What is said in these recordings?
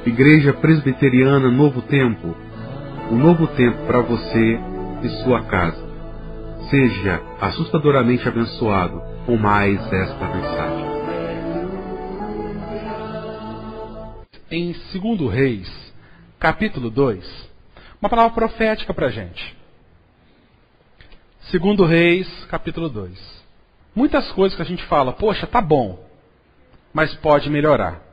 Igreja Presbiteriana Novo Tempo, um novo tempo para você e sua casa. Seja assustadoramente abençoado com mais esta mensagem. Em 2 Reis, capítulo 2, uma palavra profética para a gente. 2 Reis, capítulo 2. Muitas coisas que a gente fala, poxa, tá bom, mas pode melhorar.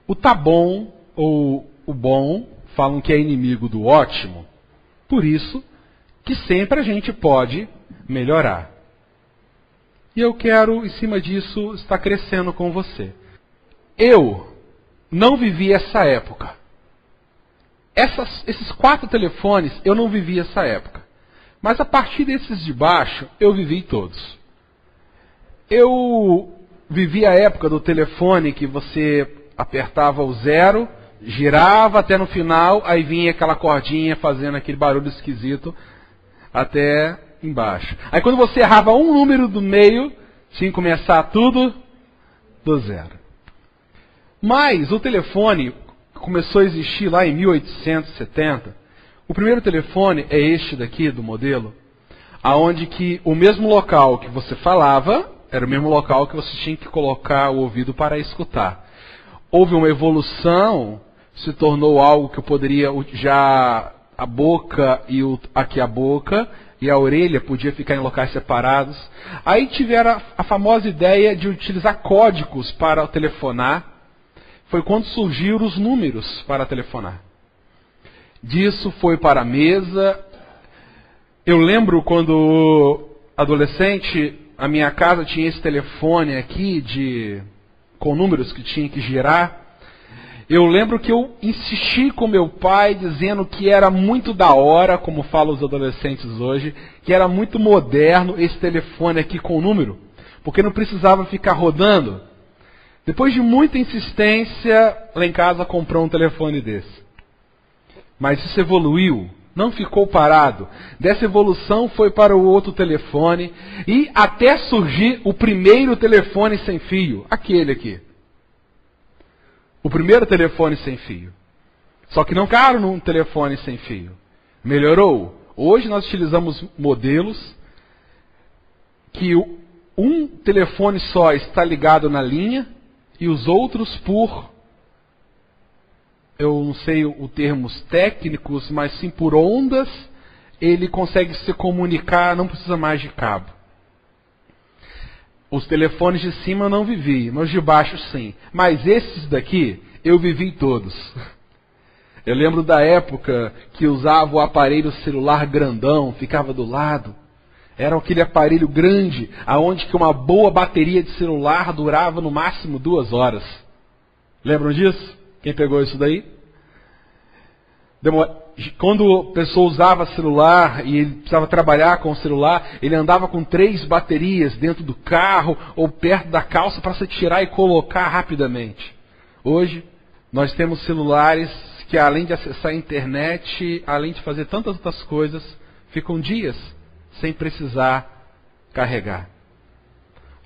O tá bom ou o bom falam que é inimigo do ótimo, por isso que sempre a gente pode melhorar. E eu quero, em cima disso, estar crescendo com você. Eu não vivi essa época. Esses 4 telefones, eu não vivi essa época. Mas a partir desses de baixo, eu vivi todos. Eu vivi a época do telefone que você apertava o 0, girava até no final, aí vinha aquela cordinha fazendo aquele barulho esquisito até embaixo. Aí quando você errava um número do meio, tinha que começar tudo do 0. Mas o telefone começou a existir lá em 1870. O primeiro telefone é este daqui, do modelo, aonde que o mesmo local que você falava, era o mesmo local que você tinha que colocar o ouvido para escutar. Houve uma evolução, se tornou algo que eu poderia já a boca e aqui a boca e a orelha podia ficar em locais separados. Aí tiveram a famosa ideia de utilizar códigos para telefonar. Foi quando surgiram os números para telefonar. Disso foi para a mesa. Eu lembro quando adolescente, a minha casa tinha esse telefone aqui com números que tinha que girar. Eu lembro que eu insisti com meu pai dizendo que era muito da hora, como falam os adolescentes hoje, que era muito moderno esse telefone aqui com número, porque não precisava ficar rodando. Depois de muita insistência, lá em casa comprou um telefone desse. Mas isso evoluiu, não ficou parado. Dessa evolução foi para o outro telefone e até surgir o primeiro telefone sem fio, aquele aqui. O primeiro telefone sem fio. Só que não caro num telefone sem fio. Melhorou. Hoje nós utilizamos modelos que um telefone só está ligado na linha e os outros por, eu não sei o termos técnicos, mas sim por ondas, ele consegue se comunicar, não precisa mais de cabo. Os telefones de cima eu não vivi, mas de baixo sim. Mas esses daqui, eu vivi todos. Eu lembro da época que usava o aparelho celular grandão, ficava do lado. Era aquele aparelho grande, aonde que uma boa bateria de celular durava no máximo 2 horas. Lembram disso? Quem pegou isso daí? Quando a pessoa usava celular e ele precisava trabalhar com o celular, ele andava com 3 baterias dentro do carro ou perto da calça para se tirar e colocar rapidamente. Hoje, nós temos celulares que além de acessar a internet, além de fazer tantas outras coisas, ficam dias sem precisar carregar.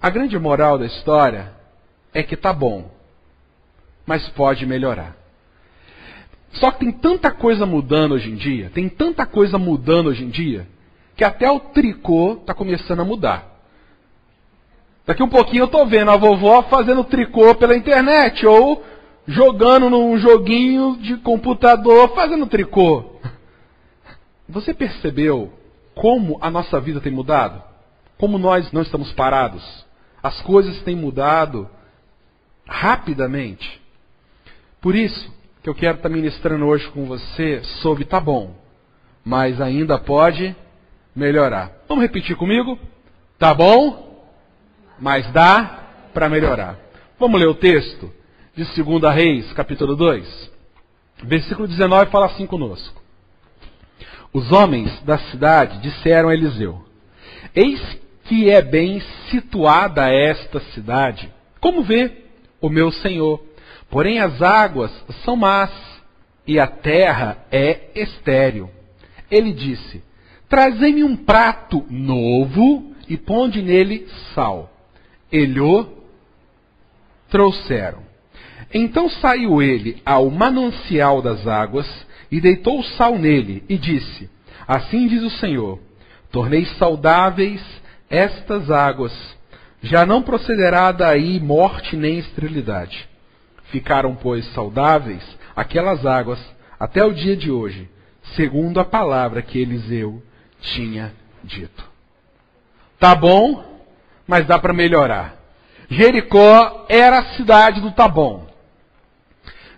A grande moral da história é que tá bom, mas pode melhorar. Só que tem tanta coisa mudando hoje em dia, que até o tricô está começando a mudar. Daqui um pouquinho eu estou vendo a vovó fazendo tricô pela internet, ou jogando num joguinho de computador fazendo tricô. Você percebeu como a nossa vida tem mudado? Como nós não estamos parados? As coisas têm mudado rapidamente. Por isso que eu quero estar ministrando hoje com você sobre tá bom, mas ainda pode melhorar. Vamos repetir comigo? Tá bom, mas dá para melhorar. Vamos ler o texto de 2 Reis, capítulo 2. Versículo 19 fala assim conosco. Os homens da cidade disseram a Eliseu: eis que é bem situada esta cidade, como vê o meu senhor. Porém as águas são más e a terra é estéril. Ele disse: trazei-me um prato novo e ponde nele sal. E lhe trouxeram. Então saiu ele ao manancial das águas, e deitou o sal nele, e disse: Assim diz o Senhor, tornei saudáveis estas águas, já não procederá daí morte nem esterilidade. Ficaram, pois, saudáveis aquelas águas até o dia de hoje, segundo a palavra que Eliseu tinha dito. Tá bom, mas dá para melhorar. Jericó era a cidade do tá bom.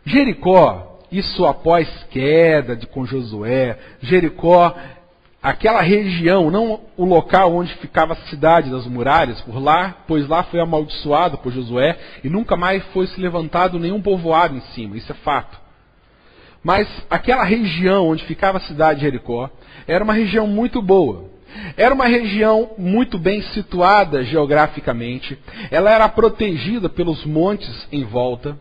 Jericó, isso após queda com Josué, Jericó, aquela região, não o local onde ficava a cidade das muralhas, por lá, pois lá foi amaldiçoado por Josué e nunca mais foi se levantado nenhum povoado em cima, isso é fato. Mas aquela região onde ficava a cidade de Jericó era uma região muito boa. Era uma região muito bem situada geograficamente. Ela era protegida pelos montes em volta,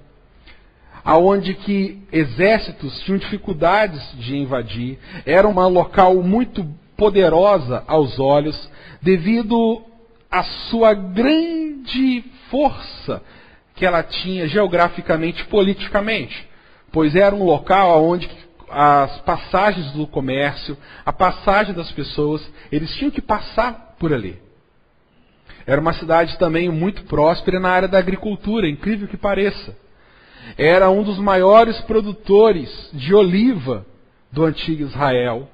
aonde que exércitos tinham dificuldades de invadir. Era uma local muito poderosa aos olhos, devido à sua grande força que ela tinha geograficamente e politicamente. Pois era um local onde as passagens do comércio, a passagem das pessoas, eles tinham que passar por ali. Era uma cidade também muito próspera na área da agricultura, incrível que pareça. Era um dos maiores produtores de oliva do antigo Israel.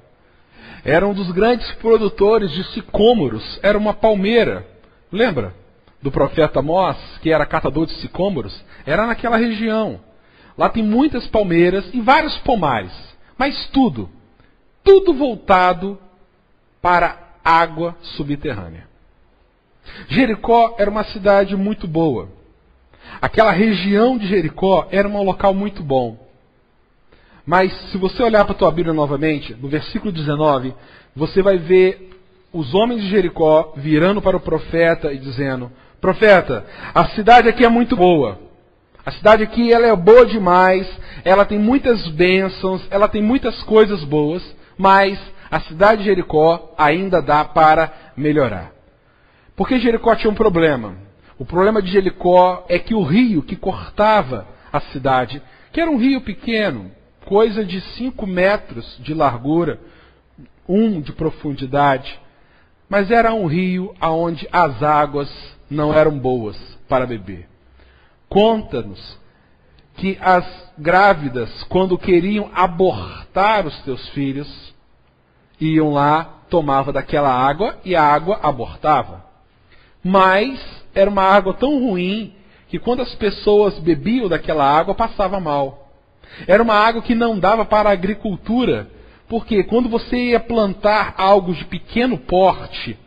Era um dos grandes produtores de sicômoros. Era uma palmeira. Lembra do profeta Amós, que era catador de sicômoros? Era naquela região. Lá tem muitas palmeiras e vários pomares. Mas tudo voltado para água subterrânea. Jericó era uma cidade muito boa. Aquela região de Jericó era um local muito bom. Mas se você olhar para a tua Bíblia novamente, no versículo 19, você vai ver os homens de Jericó virando para o profeta e dizendo: Profeta, a cidade aqui é muito boa. A cidade aqui ela é boa demais, ela tem muitas bênçãos, ela tem muitas coisas boas, mas a cidade de Jericó ainda dá para melhorar. Porque Jericó tinha um problema. O problema de Jericó é que o rio que cortava a cidade, que era um rio pequeno, coisa de 5 metros de largura, 1 de profundidade, mas era um rio onde as águas não eram boas para beber. Conta-nos que as grávidas, quando queriam abortar os seus filhos, iam lá, tomavam daquela água e a água abortava. Mas era uma água tão ruim que quando as pessoas bebiam daquela água, passava mal. Era uma água que não dava para a agricultura, porque quando você ia plantar algo de pequeno porte,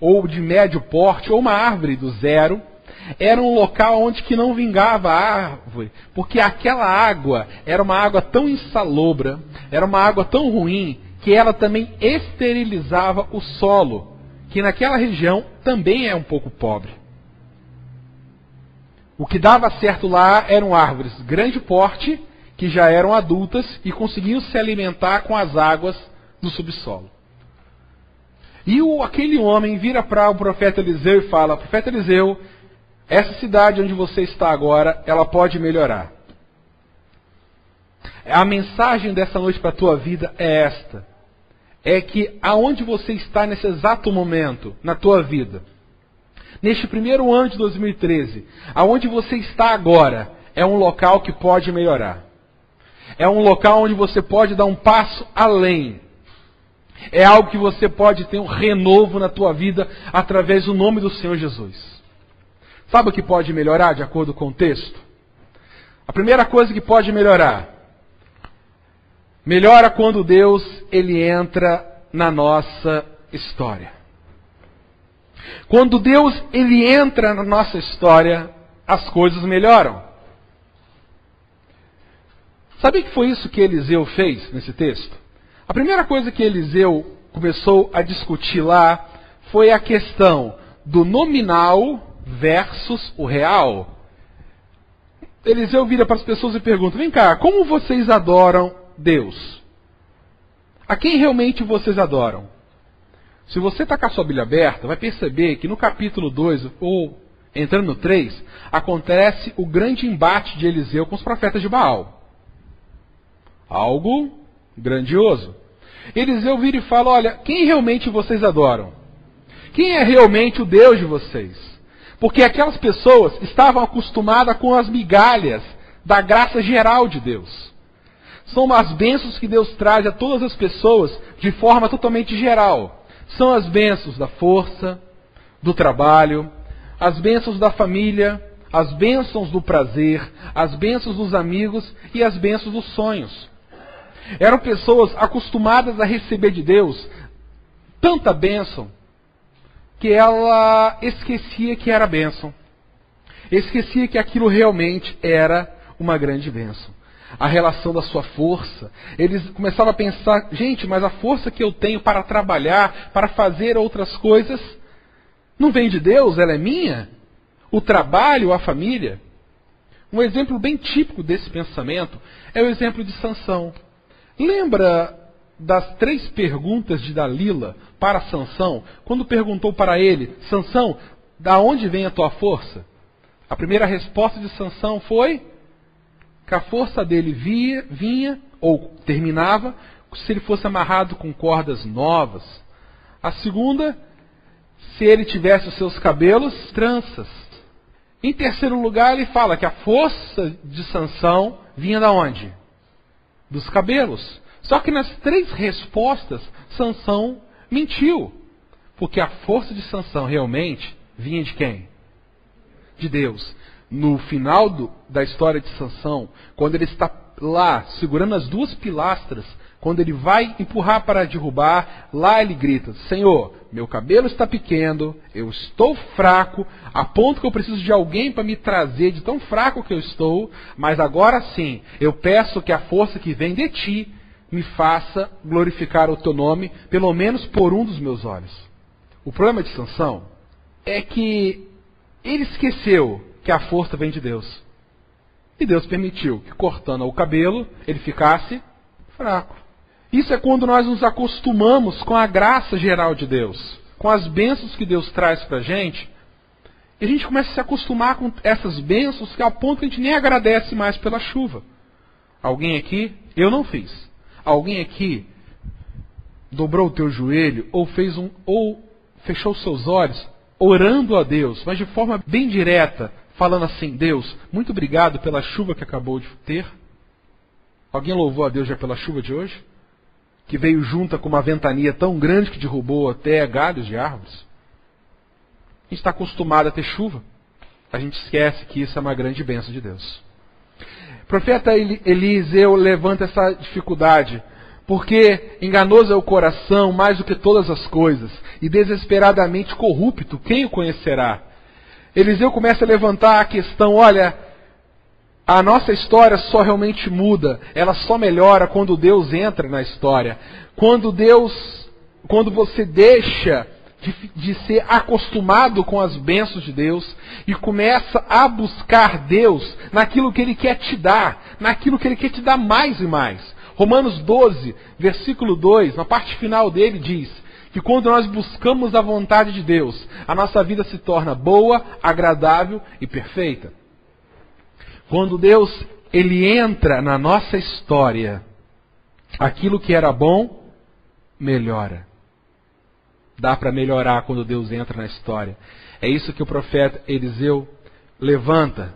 ou de médio porte, ou uma árvore do zero, era um local onde que não vingava a árvore, porque aquela água era uma água tão insalobra, era uma água tão ruim, que ela também esterilizava o solo, que naquela região também é um pouco pobre. O que dava certo lá eram árvores de grande porte, que já eram adultas e conseguiam se alimentar com as águas do subsolo. E aquele homem vira para o profeta Eliseu e fala: Profeta Eliseu, essa cidade onde você está agora, ela pode melhorar. A mensagem dessa noite para a tua vida é esta. É que aonde você está nesse exato momento, na tua vida, neste primeiro ano de 2013, aonde você está agora, é um local que pode melhorar. É um local onde você pode dar um passo além. É algo que você pode ter um renovo na tua vida através do nome do Senhor Jesus. Sabe o que pode melhorar de acordo com o texto? A primeira coisa que pode melhorar. Melhora quando Deus ele entra na nossa história. Quando Deus ele entra na nossa história, as coisas melhoram. Sabe que foi isso que Eliseu fez nesse texto? A primeira coisa que Eliseu começou a discutir lá foi a questão do nominal versus o real. Eliseu vira para as pessoas e pergunta: vem cá, como vocês adoram Deus? A quem realmente vocês adoram? Se você está com a sua Bíblia aberta, vai perceber que no capítulo 2, ou entrando no 3, acontece o grande embate de Eliseu com os profetas de Baal. Algo grandioso. Eliseu vira e fala, olha, quem realmente vocês adoram? Quem é realmente o Deus de vocês? Porque aquelas pessoas estavam acostumadas com as migalhas da graça geral de Deus. São as bênçãos que Deus traz a todas as pessoas de forma totalmente geral. São as bênçãos da força, do trabalho, as bênçãos da família, as bênçãos do prazer, as bênçãos dos amigos e as bênçãos dos sonhos. Eram pessoas acostumadas a receber de Deus tanta bênção que ela esquecia que era bênção. Esquecia que aquilo realmente era uma grande bênção. A relação da sua força. Eles começavam a pensar, gente, mas a força que eu tenho para trabalhar, para fazer outras coisas, não vem de Deus, ela é minha? O trabalho, a família? Um exemplo bem típico desse pensamento é o exemplo de Sansão. Lembra das 3 perguntas de Dalila para Sansão, quando perguntou para ele, Sansão, da onde vem a tua força? A primeira resposta de Sansão foi que a força dele vinha ou terminava se ele fosse amarrado com cordas novas. A segunda, se ele tivesse os seus cabelos tranças. Em terceiro lugar, ele fala que a força de Sansão vinha da onde? Dos cabelos. Só que nas 3 respostas, Sansão mentiu. Porque a força de Sansão realmente vinha de quem? De Deus. No final da história de Sansão, quando ele está lá, segurando as 2 pilastras, quando ele vai empurrar para derrubar, lá ele grita, Senhor, meu cabelo está pequeno, eu estou fraco, a ponto que eu preciso de alguém para me trazer de tão fraco que eu estou, mas agora sim, eu peço que a força que vem de ti me faça glorificar o teu nome, pelo menos por um dos meus olhos. O problema de Sansão é que ele esqueceu que a força vem de Deus. E Deus permitiu que, cortando o cabelo, ele ficasse fraco. Isso é quando nós nos acostumamos com a graça geral de Deus, com as bênçãos que Deus traz para a gente gente começa a se acostumar com essas bênçãos que ao ponto que a gente nem agradece mais pela chuva. Alguém aqui, eu não fiz. Alguém aqui dobrou o teu joelho ou fechou os seus olhos orando a Deus, mas de forma bem direta, falando assim, Deus, muito obrigado pela chuva que acabou de ter. Alguém louvou a Deus já pela chuva de hoje? Que veio junta com uma ventania tão grande que derrubou até galhos de árvores. A gente está acostumado a ter chuva. A gente esquece que isso é uma grande bênção de Deus. O profeta Eliseu levanta essa dificuldade, porque enganoso é o coração mais do que todas as coisas, e desesperadamente corrupto, quem o conhecerá? Eliseu começa a levantar a questão, olha, a nossa história só realmente muda, ela só melhora quando Deus entra na história. Quando você deixa de ser acostumado com as bênçãos de Deus e começa a buscar Deus naquilo que Ele quer te dar, naquilo que Ele quer te dar mais e mais. Romanos 12, versículo 2, na parte final dele diz que quando nós buscamos a vontade de Deus, a nossa vida se torna boa, agradável e perfeita. Quando Deus Ele entra na nossa história, aquilo que era bom, melhora. Dá para melhorar quando Deus entra na história. É isso que o profeta Eliseu levanta.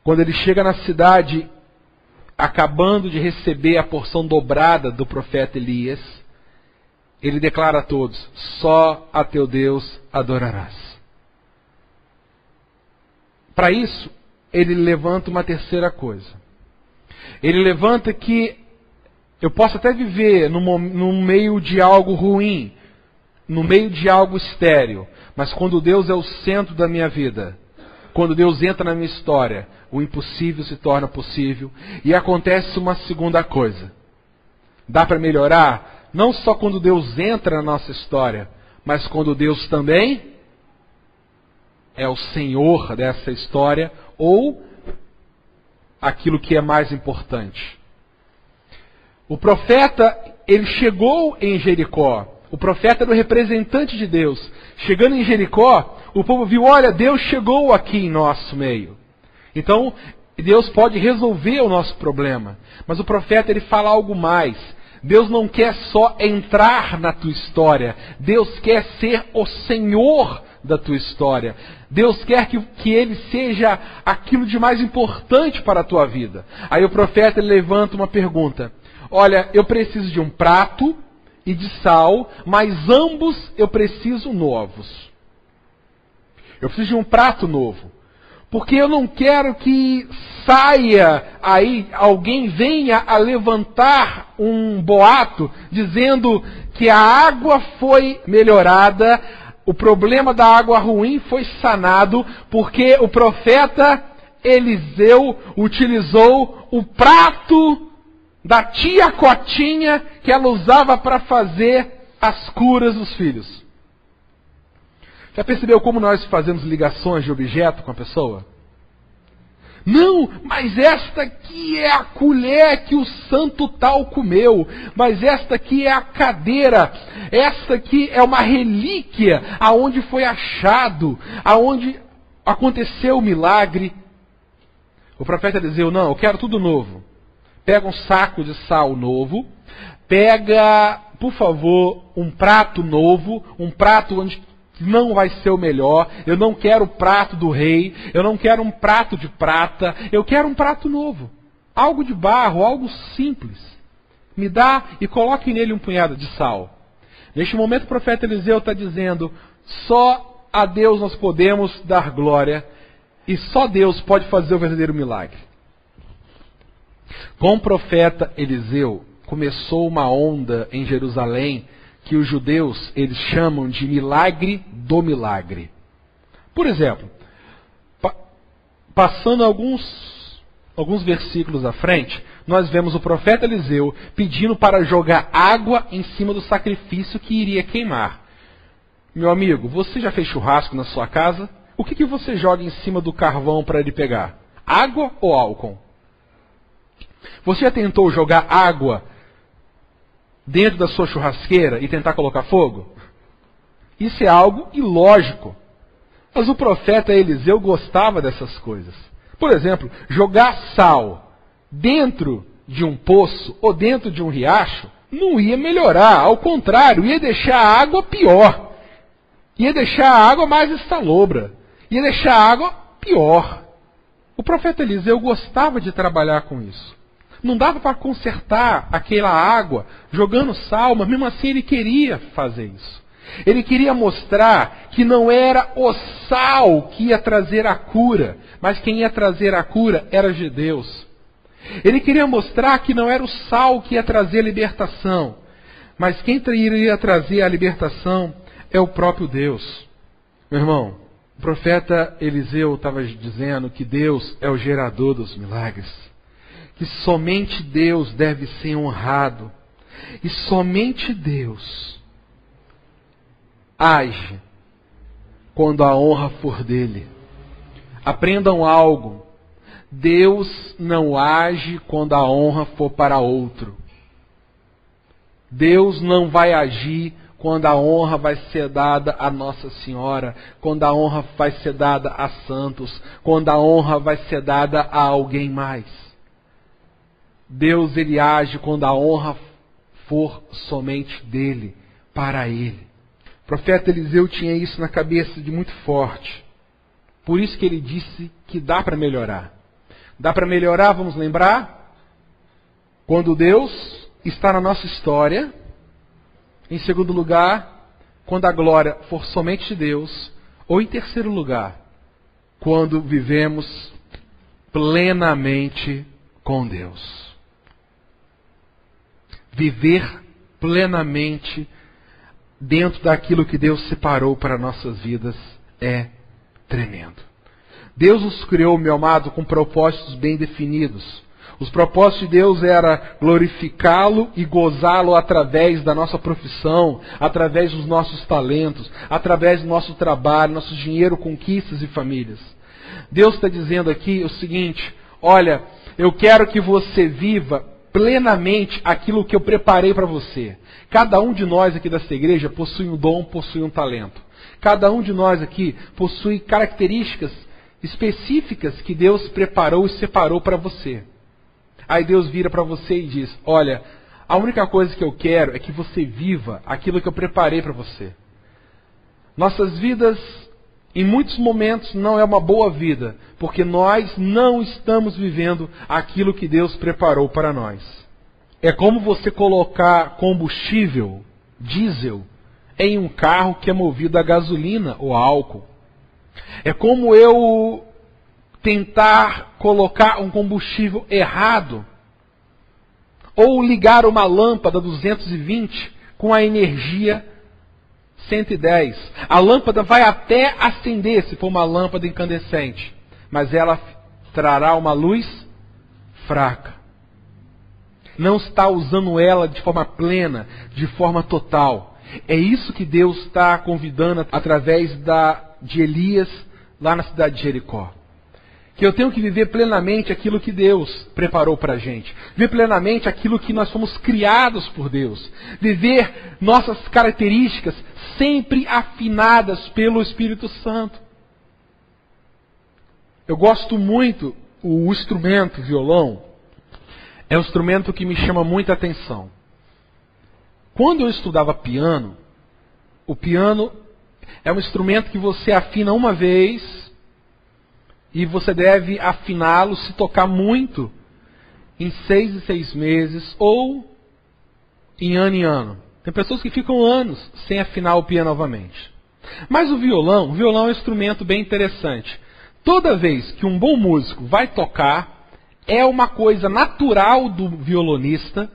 Quando ele chega na cidade, acabando de receber a porção dobrada do profeta Elias, ele declara a todos, só a teu Deus adorarás. Para isso, ele levanta uma terceira coisa. Ele levanta que eu posso até viver no meio de algo ruim, no meio de algo estéril, mas quando Deus é o centro da minha vida, quando Deus entra na minha história, o impossível se torna possível e acontece uma segunda coisa. Dá para melhorar não só quando Deus entra na nossa história, mas quando Deus também é o Senhor dessa história ou aquilo que é mais importante. O profeta, ele chegou em Jericó. O profeta era o representante de Deus. Chegando em Jericó, o povo viu, olha, Deus chegou aqui em nosso meio. Então, Deus pode resolver o nosso problema. Mas o profeta, ele fala algo mais. Deus não quer só entrar na tua história. Deus quer ser o Senhor da tua história. Deus quer que Ele seja aquilo de mais importante para a tua vida. Aí o profeta, ele levanta uma pergunta. Olha, eu preciso de um prato e de sal, mas ambos eu preciso novos. Eu preciso de um prato novo. Porque eu não quero que saia aí, alguém venha a levantar um boato dizendo que a água foi melhorada, o problema da água ruim foi sanado, porque o profeta Eliseu utilizou o prato da tia Cotinha que ela usava para fazer as curas dos filhos. Já percebeu como nós fazemos ligações de objeto com a pessoa? Não, mas esta aqui é a colher que o santo tal comeu. Mas esta aqui é a cadeira. Esta aqui é uma relíquia aonde foi achado, aonde aconteceu o milagre. O profeta Eliseu, não, eu quero tudo novo. Pega um saco de sal novo. Pega, por favor, um prato novo. Um prato onde não vai ser o melhor. Eu não quero o prato do rei. Eu não quero um prato de prata. Eu quero um prato novo. Algo de barro, algo simples. Me dá e coloque nele um punhado de sal. Neste momento o profeta Eliseu está dizendo, só a Deus nós podemos dar glória e só Deus pode fazer o verdadeiro milagre. Com o profeta Eliseu começou uma onda em Jerusalém que os judeus, eles chamam de milagre do milagre. Por exemplo, passando alguns versículos à frente, nós vemos o profeta Eliseu pedindo para jogar água em cima do sacrifício que iria queimar. Meu amigo, você já fez churrasco na sua casa? O que você joga em cima do carvão para ele pegar? Água ou álcool? Você já tentou jogar água dentro da sua churrasqueira e tentar colocar fogo? Isso é algo ilógico. Mas o profeta Eliseu gostava dessas coisas. Por exemplo, jogar sal dentro de um poço ou dentro de um riacho não ia melhorar. Ao contrário, ia deixar a água pior. Ia deixar a água mais estalobra. Ia deixar a água pior. O profeta Eliseu gostava de trabalhar com isso. Não dava para consertar aquela água jogando sal, mas mesmo assim ele queria fazer isso. Ele queria mostrar que não era o sal que ia trazer a cura, mas quem ia trazer a cura era de Deus. Ele queria mostrar que não era o sal que ia trazer a libertação, mas quem iria trazer a libertação é o próprio Deus. Meu irmão, o profeta Eliseu estava dizendo que Deus é o gerador dos milagres. Que somente Deus deve ser honrado. E somente Deus age quando a honra for dele. Aprendam algo. Deus não age quando a honra for para outro. Deus não vai agir quando a honra vai ser dada a Nossa Senhora, quando a honra vai ser dada a santos, quando a honra vai ser dada a alguém mais. Deus, ele age quando a honra for somente dele, para ele. O profeta Eliseu tinha isso na cabeça de muito forte. Por isso que ele disse que dá para melhorar. Dá para melhorar, vamos lembrar? Quando Deus está na nossa história. Em segundo lugar, quando a glória for somente de Deus. Ou em terceiro lugar, quando vivemos plenamente com Deus. Viver plenamente dentro daquilo que Deus separou para nossas vidas é tremendo. Deus nos criou, meu amado, com propósitos bem definidos. Os propósitos de Deus era glorificá-lo e gozá-lo através da nossa profissão, através dos nossos talentos, através do nosso trabalho, nosso dinheiro, conquistas e famílias. Deus está dizendo aqui o seguinte, olha, eu quero que você viva plenamente aquilo que eu preparei para você. Cada um de nós aqui dessa igreja possui um dom, possui um talento. Cada um de nós aqui possui características específicas que Deus preparou e separou para você. Aí Deus vira para você e diz: olha, a única coisa que eu quero é que você viva aquilo que eu preparei para você. Nossas vidas, em muitos momentos, não é uma boa vida, porque nós não estamos vivendo aquilo que Deus preparou para nós. É como você colocar combustível, diesel, em um carro que é movido a gasolina ou a álcool. É como eu tentar colocar um combustível errado, ou ligar uma lâmpada 220 com a energia 110. A lâmpada vai até acender se for uma lâmpada incandescente, mas ela trará uma luz fraca. Não está usando ela de forma plena, de forma total. É isso que Deus está convidando através de Elias lá na cidade de Jericó. Que eu tenho que viver plenamente aquilo que Deus preparou para a gente. Viver plenamente aquilo que nós fomos criados por Deus. Viver nossas características sempre afinadas pelo Espírito Santo. Eu gosto muito o instrumento violão. É um instrumento que me chama muita atenção. Quando eu estudava piano, o piano é um instrumento que você afina uma vez e você deve afiná-lo se tocar muito em 6 em 6 meses ou em ano. Tem pessoas que ficam anos sem afinar o piano novamente. Mas o violão é um instrumento bem interessante. Toda vez que um bom músico vai tocar, é uma coisa natural do violonista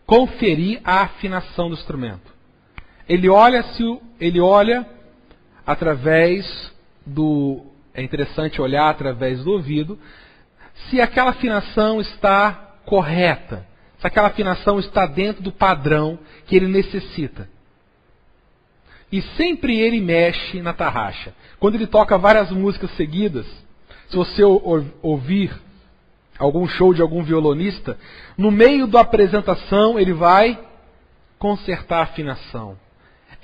conferir a afinação do instrumento. Ele olha através do... É interessante olhar através do ouvido se aquela afinação está correta, se aquela afinação está dentro do padrão que ele necessita. E sempre ele mexe na tarraxa. Quando ele toca várias músicas seguidas, se você ouvir algum show de algum violonista, no meio da apresentação ele vai consertar a afinação.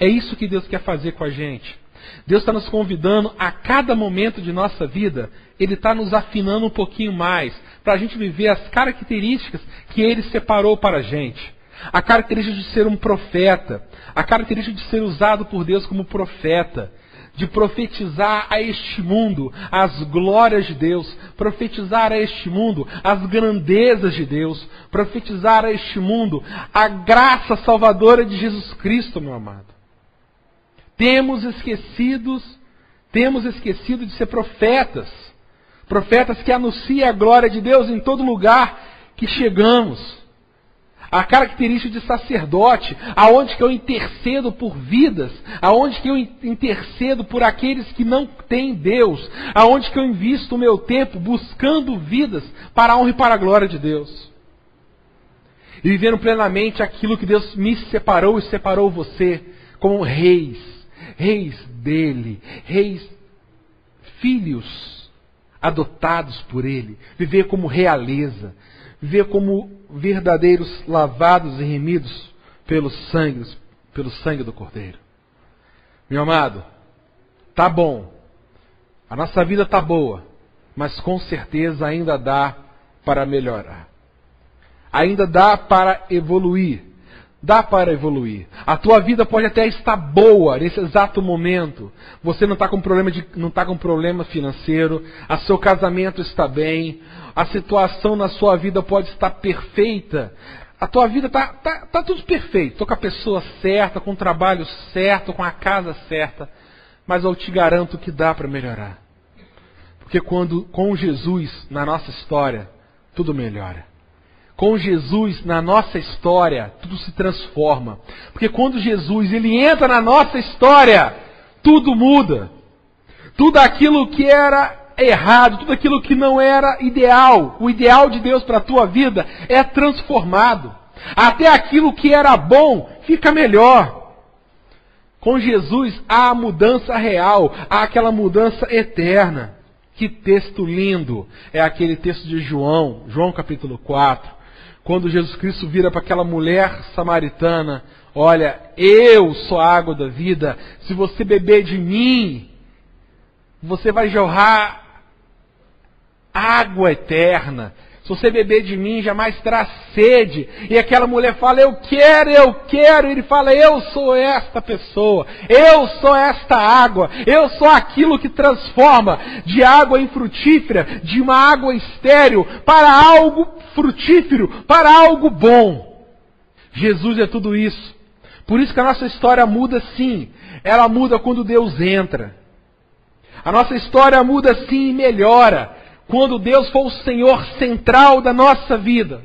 É isso que Deus quer fazer com a gente. Deus está nos convidando a cada momento de nossa vida, Ele está nos afinando um pouquinho mais, para a gente viver as características que Ele separou para a gente. A característica de ser um profeta, a característica de ser usado por Deus como profeta, de profetizar a este mundo as glórias de Deus, profetizar a este mundo as grandezas de Deus, profetizar a este mundo a graça salvadora de Jesus Cristo, meu amado. Temos esquecido de ser profetas. Profetas que anunciam a glória de Deus em todo lugar que chegamos. A característica de sacerdote, aonde que eu intercedo por vidas, aonde que eu intercedo por aqueles que não têm Deus, aonde que eu invisto o meu tempo buscando vidas para a honra e para a glória de Deus. E vivendo plenamente aquilo que Deus me separou e separou você como reis dele, filhos adotados por ele, viver como realeza, viver como verdadeiros lavados e remidos pelo sangue do Cordeiro. Meu amado, tá bom, a nossa vida tá boa, mas com certeza ainda dá para melhorar, ainda dá para evoluir. Dá para evoluir. A tua vida pode até estar boa nesse exato momento. Você não está com problema financeiro. O seu casamento está bem. A situação na sua vida pode estar perfeita. A tua vida tá tudo perfeito. Estou com a pessoa certa, com o trabalho certo, com a casa certa. Mas eu te garanto que dá para melhorar. Porque com Jesus na nossa história, tudo melhora. Com Jesus na nossa história, tudo se transforma. Porque quando Jesus ele entra na nossa história, tudo muda. Tudo aquilo que era errado, tudo aquilo que não era ideal, o ideal de Deus para a tua vida é transformado. Até aquilo que era bom fica melhor. Com Jesus há a mudança real, há aquela mudança eterna. Que texto lindo é aquele texto de João capítulo 4. Quando Jesus Cristo vira para aquela mulher samaritana: Olha, eu sou a água da vida. Se você beber de mim, você vai jorrar água eterna. Se você beber de mim, jamais terá sede. E aquela mulher fala, eu quero. E ele fala, eu sou esta pessoa. Eu sou esta água. Eu sou aquilo que transforma de água infrutífera, de uma água estéril, para algo frutífero, para algo bom. Jesus é tudo isso. Por isso que a nossa história muda sim. Ela muda quando Deus entra. A nossa história muda sim e melhora quando Deus for o Senhor central da nossa vida.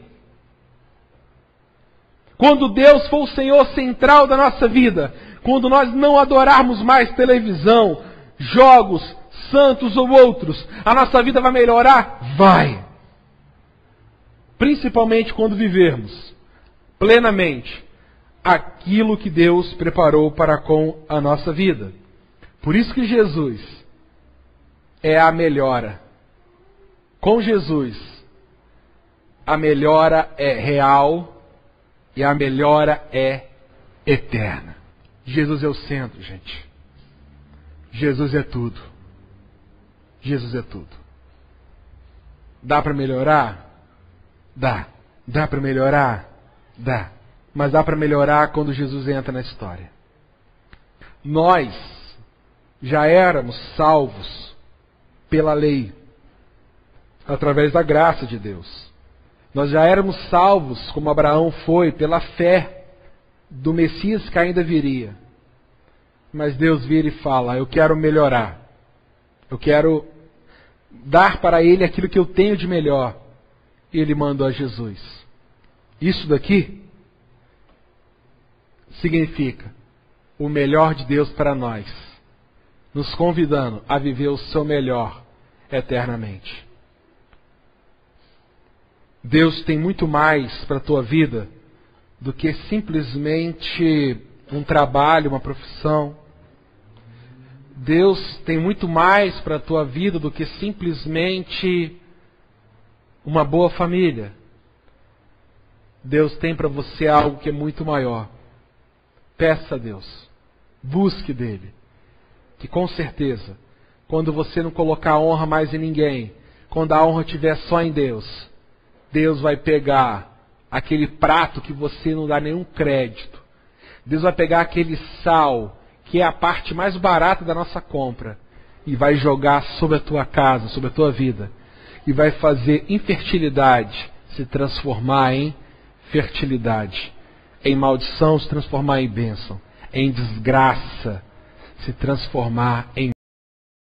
Quando Deus for o Senhor central da nossa vida. Quando nós não adorarmos mais televisão, jogos, santos ou outros, a nossa vida vai melhorar? Vai. Principalmente quando vivermos plenamente aquilo que Deus preparou para com a nossa vida. Por isso que Jesus é a melhora. Com Jesus, a melhora é real e a melhora é eterna. Jesus é o centro, gente. Jesus é tudo. Jesus é tudo. Dá para melhorar? Dá. Dá para melhorar? Dá. Mas dá para melhorar quando Jesus entra na história. Nós já éramos salvos pela lei, através da graça de Deus. Nós já éramos salvos, como Abraão foi, pela fé do Messias que ainda viria. Mas Deus vira e fala, eu quero melhorar. Eu quero dar para Ele aquilo que eu tenho de melhor. E Ele mandou a Jesus. Isso daqui significa o melhor de Deus para nós, nos convidando a viver o seu melhor eternamente. Deus tem muito mais para a tua vida do que simplesmente um trabalho, uma profissão. Deus tem muito mais para a tua vida do que simplesmente uma boa família. Deus tem para você algo que é muito maior. Peça a Deus. Busque dele. Que com certeza, quando você não colocar honra mais em ninguém, quando a honra estiver só em Deus, Deus vai pegar aquele prato que você não dá nenhum crédito. Deus vai pegar aquele sal, que é a parte mais barata da nossa compra, e vai jogar sobre a tua casa, sobre a tua vida. E vai fazer infertilidade se transformar em fertilidade. Em maldição se transformar em bênção. Em desgraça se transformar em